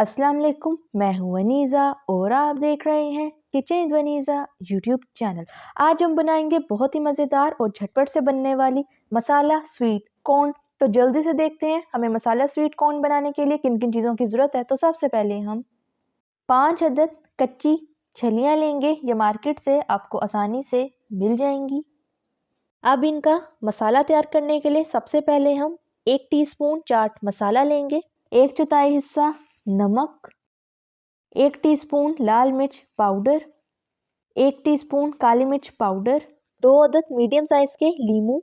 अस्सलाम वालेकुम, मैं हूँ वनीज़ा और आप देख रहे हैं kitchen with Vaneeza YouTube channel. आज हम बनाएंगे बहुत ही मज़ेदार और झटपट से बनने वाली मसाला स्वीट कॉर्न। तो जल्दी से देखते हैं हमें मसाला स्वीट कॉर्न बनाने के लिए किन किन चीज़ों की ज़रूरत है। तो सबसे पहले हम 5 अदद कच्ची छलियाँ लेंगे, ये मार्केट से आपको आसानी से मिल जाएंगी। अब इनका मसाला तैयार करने के लिए सबसे पहले हम 1 टीस्पून चाट मसाला लेंगे, 1/4 हिस्सा नमक, 1 टीस्पून लाल मिर्च पाउडर, 1 टीस्पून काली मिर्च पाउडर, 2 अदद मीडियम साइज के लीमू,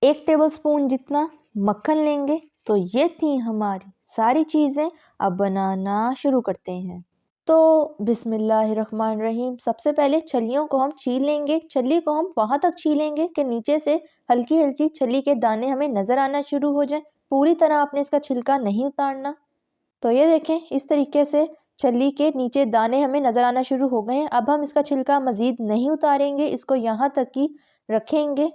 1 टेबलस्पून जितना मक्खन लेंगे। तो ये थी हमारी सारी चीज़ें। अब बनाना शुरू करते हैं। तो बिस्मिल्लाहिर्रहमानिर्रहीम। सबसे पहले छलियों को हम छील लेंगे। छली को हम वहाँ तक छीलेंगे कि नीचे से हल्की हल्की छली के दाने हमें नज़र आना शुरू हो जाए। पूरी तरह आपने इसका छिलका नहीं उतारना। तो ये देखें, इस तरीके से छली के नीचे दाने हमें नज़र आना शुरू हो गए हैं। अब हम इसका छिलका मज़ीद नहीं उतारेंगे, इसको यहाँ तक ही रखेंगे।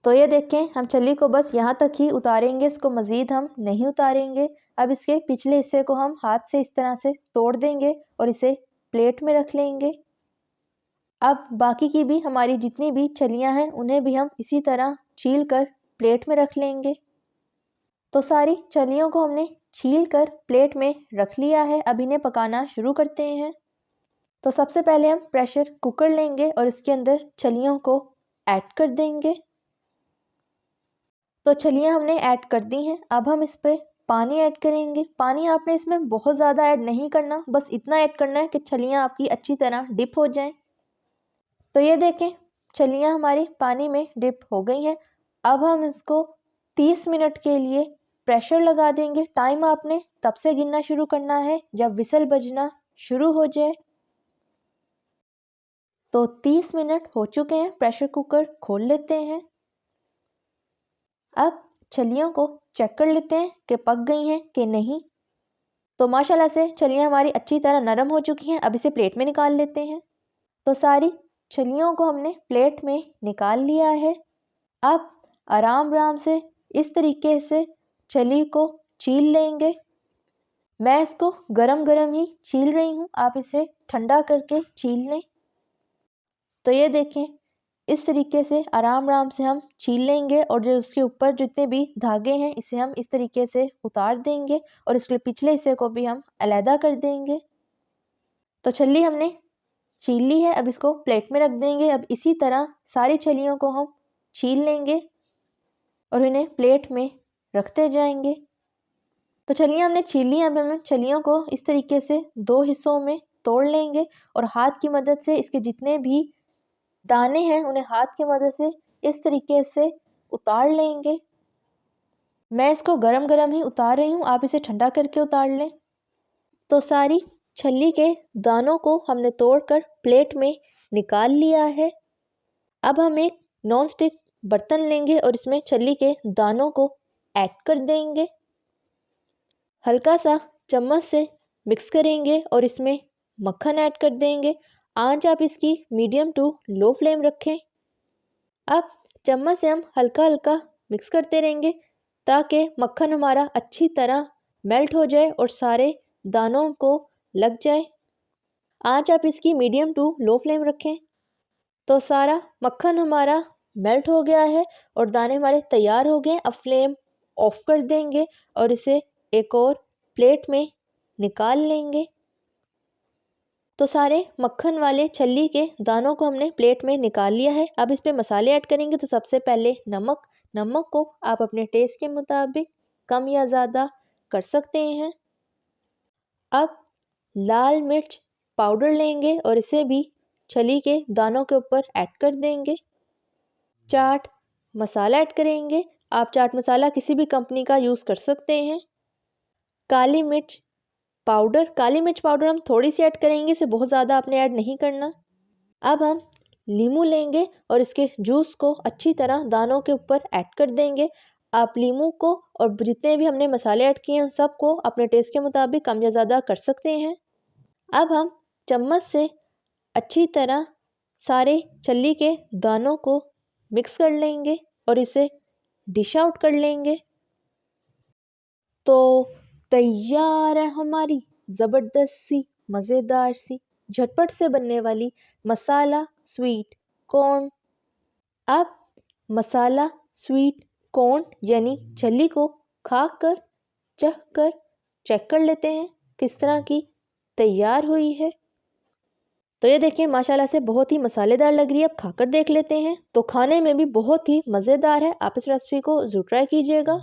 तो ये देखें, हम छली को बस यहाँ तक ही उतारेंगे, इसको मज़ीद हम नहीं उतारेंगे। अब इसके पिछले हिस्से को हम हाथ से इस तरह से तोड़ देंगे और इसे प्लेट में रख लेंगे। अब बाकी की भी हमारी जितनी भी छलियाँ हैं उन्हें भी हम इसी तरह छील कर प्लेट में रख लेंगे। तो सारी छलियों को हमने छील कर प्लेट में रख लिया है। अब इन्हें पकाना शुरू करते हैं। तो सबसे पहले हम प्रेशर कुकर लेंगे और इसके अंदर छलियों को ऐड कर देंगे। तो छलियाँ हमने ऐड कर दी हैं। अब हम इस पर पानी ऐड करेंगे। पानी आपने इसमें बहुत ज़्यादा ऐड नहीं करना, बस इतना ऐड करना है कि छलियाँ आपकी अच्छी तरह डिप हो जाएं। तो ये देखें, छलियाँ हमारी पानी में डिप हो गई हैं। अब हम इसको 30 मिनट के लिए प्रेशर लगा देंगे। टाइम आपने तब से गिनना शुरू करना है जब विसल बजना शुरू हो जाए। तो 30 मिनट हो चुके हैं। प्रेशर कुकर खोल लेते हैं। अब छलियों को चेक कर लेते हैं कि पक गई हैं कि नहीं। तो माशाल्लाह से छलियाँ हमारी अच्छी तरह नरम हो चुकी हैं। अब इसे प्लेट में निकाल लेते हैं। तो सारी छलियों को हमने प्लेट में निकाल लिया है। अब आराम आराम से इस तरीके से छली को छील लेंगे। मैं इसको गरम गरम ही छील रही हूँ, आप इसे ठंडा करके छील लें। तो ये देखें, इस तरीके से आराम आराम से हम छील लेंगे और जो उसके ऊपर जितने भी धागे हैं इसे हम इस तरीके से उतार देंगे और इसके पिछले हिस्से को भी हम अलहदा कर देंगे। तो छल्ली हमने छील ली है। अब इसको प्लेट में रख देंगे। अब इसी तरह सारी छलियों को हम छील लेंगे और इन्हें प्लेट में रखते जाएंगे। तो छलियाँ हमने छील ली। अब हम छलियों को इस तरीके से 2 हिस्सों में तोड़ लेंगे और हाथ की मदद से इसके जितने भी दाने हैं उन्हें हाथ की मदद से इस तरीके से उतार लेंगे। मैं इसको गरम गरम ही उतार रही हूँ, आप इसे ठंडा करके उतार लें। तो सारी छल्ली के दानों को हमने तोड़कर प्लेट में निकाल लिया है। अब हम एक नॉन स्टिक बर्तन लेंगे और इसमें छल्ली के दानों को ऐड कर देंगे। हल्का सा चम्मच से मिक्स करेंगे और इसमें मक्खन ऐड कर देंगे। आंच आप इसकी मीडियम टू लो फ्लेम रखें। अब चम्मच से हम हल्का हल्का मिक्स करते रहेंगे ताकि मक्खन हमारा अच्छी तरह मेल्ट हो जाए और सारे दानों को लग जाए। आंच आप इसकी मीडियम टू लो फ्लेम रखें। तो सारा मक्खन हमारा मेल्ट हो गया है और दाने हमारे तैयार हो गए। अब फ्लेम ऑफ कर देंगे और इसे एक और प्लेट में निकाल लेंगे। तो सारे मक्खन वाले छल्ली के दानों को हमने प्लेट में निकाल लिया है। अब इस पे मसाले ऐड करेंगे। तो सबसे पहले नमक को आप अपने टेस्ट के मुताबिक कम या ज़्यादा कर सकते हैं। अब लाल मिर्च पाउडर लेंगे और इसे भी छली के दानों के ऊपर ऐड कर देंगे। चाट मसाला ऐड करेंगे। आप चाट मसाला किसी भी कंपनी का यूज़ कर सकते हैं। काली मिर्च पाउडर हम थोड़ी सी ऐड करेंगे, इसे बहुत ज़्यादा आपने ऐड नहीं करना। अब हम लीमू लेंगे और इसके जूस को अच्छी तरह दानों के ऊपर ऐड कर देंगे। आप लीमू को और जितने भी हमने मसाले ऐड किए हैं उन सबको अपने टेस्ट के मुताबिक कम या ज़्यादा कर सकते हैं। अब हम चम्मच से अच्छी तरह सारे छल्ली के दानों को मिक्स कर लेंगे और इसे डिश आउट कर लेंगे। तो तैयार है हमारी ज़बरदस्त सी मज़ेदार सी झटपट से बनने वाली मसाला स्वीट कॉर्न। अब मसाला स्वीट कॉर्न यानी छल्ली को खाकर चखकर चेक कर लेते हैं किस तरह की तैयार हुई है। तो ये देखिए माशाल्लाह से बहुत ही मसालेदार लग रही है। अब खाकर देख लेते हैं। तो खाने में भी बहुत ही मज़ेदार है। आप इस रेसिपी को ज़रूर ट्राई कीजिएगा।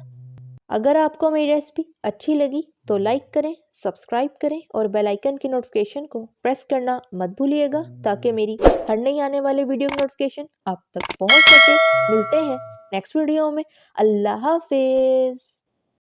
अगर आपको मेरी रेसिपी अच्छी लगी तो लाइक करें, सब्सक्राइब करें और बेल आइकन की नोटिफिकेशन को प्रेस करना मत भूलिएगा ताकि मेरी हर नई आने वाले वीडियो की नोटिफिकेशन आप तक पहुंच सके। मिलते हैं नेक्स्ट वीडियो में। अल्लाह हाफिज़।